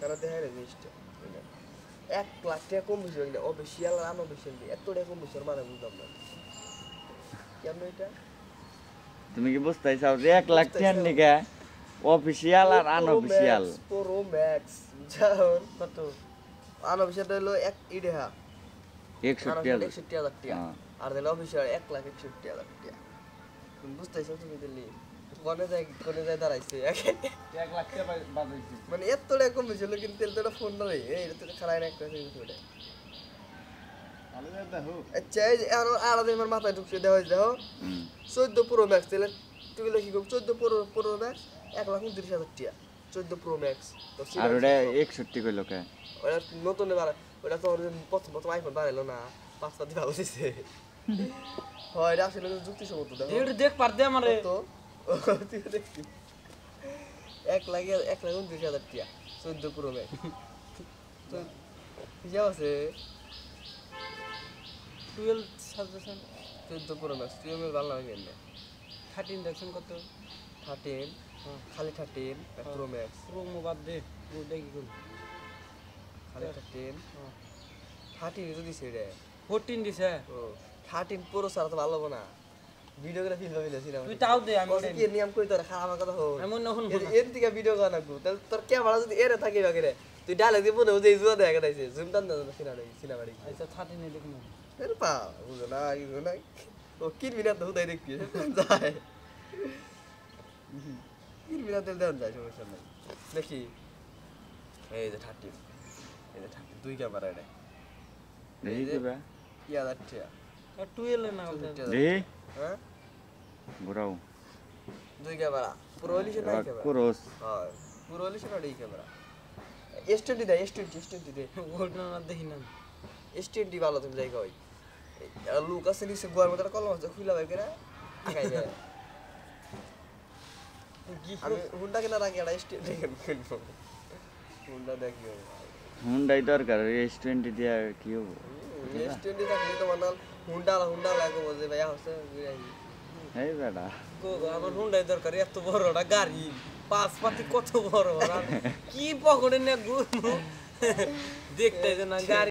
তারা দেখায় না জিনিসটা 1 লাখ টাকা কম বেশি হয় না অফিসিয়াল আর আনঅফিসিয়াল এত টাকা কম বেশি মানে বুঝলাম না কেমন এটা তুমি কি বুঝতেই চাও যে 1 লাখ টাকার নিকে অফিসিয়াল আর আনঅফিসিয়াল প্রো ম্যাক্স জান কত আনঅফিসিয়াল হলো 1 ইডহা 61,000 টাকা আর দিলে অফিসিয়াল 1,61,000 টাকা তুমি বুঝতেছো তুমি দিল্লি কোনে যায় দাঁড়াইছে 1 লাখ টাকা বাজাইছে মানে এত টাকা কম বেশি হলো কিন্তু তেলটা ফোন না রে এটা তো খারাপ না একটা জিনিস ওটা ভালো দেখো আচ্ছা এই যে আর আমার মাথায় ঢুকছে দেওয়া হয়েছে দেখো 14 প্রো ম্যাক্স তেলে তুই লিখি কম 14 প্রো ম্যাক্স 1,29,000 টাকা 14 প্রো ম্যাক্স আর ওটা 61 কইলো কে ওটা নতুন ওটা তো প্রথম আইফোন বাড়াইলো না 5টা দিবা বসেছে হয় এটা আসলে যুক্তিসঙ্গত দেখো এটা দেখ পার দে আমারে তো তুই দেখছি 1,29,000 টাকা 14 প্রো ম্যাক্স তো হিসাব আছে 12 সাজেশন 14 প্রো ম্যাক্স তুই আমার ভালো লাগে না 13 দেখছেন কত 13 খালি 13 প্রো ম্যাক্স প্রো মোবাইল দে প্রো দেখি কোন খালি 13 13 যদি ছেড়ে 14 দিছে ও 13 প্রো ছাড়া তো ভালো হবে না ভিডিওগ্রাফি হইলো সিনেমা তুই তাও দে আমি কি নিয়ম কই তোর খারাপ কথা হো এমন না হন এর থেকে ভিডিও করা লাগবো তাহলে তোর ক্যামেরা যদি এরে থাকে বাগেরে তুই ডায়লগ দিব না ওই জুয়া দেখা দাইছে জুম টান না সিনেমা আচ্ছা 13 এ দেখুন এর পা বুঝো না কি না ও কিনবি না তো হুদাই দেখবি যায় কিনবি না তেল দেন যায় সমস্যা নাই দেখি এই যে 13 এই যে 13 দুই ক্যামেরা এটা দেখি কি বা কি আদার টিয়া 12 এ না রে হ্যাঁ ঘুরাও দুই ক্যামেরা পুরো রিলেশন নাই ক্যামেরা ক্রস হ্যাঁ পুরো রিলেশন আর এই ক্যামেরা S20 দে S20 দে ওটা না দেখি না S20 ভালো তুমি জায়গা হই লুক আছে নিচে গোয়ার মতো কলম আছে খুইলা বাই করে আগাই যায় আমি হুন্ডা কেনার আগে একটা S20 কিনবো হুন্ডা দেখি হুন্ডাই দরকার S20 দিয়া কি হবে S20 থাকলে তো মানাল হুন্ডা লাগবো যে ভাইয়া হচ্ছে এই বেটা গো আমার হুন্ডাই দরকার এত বড়টা গাড়ি পাঁচ পাতি কত বড় কি পকড়ে না দেখতে না গাড়ি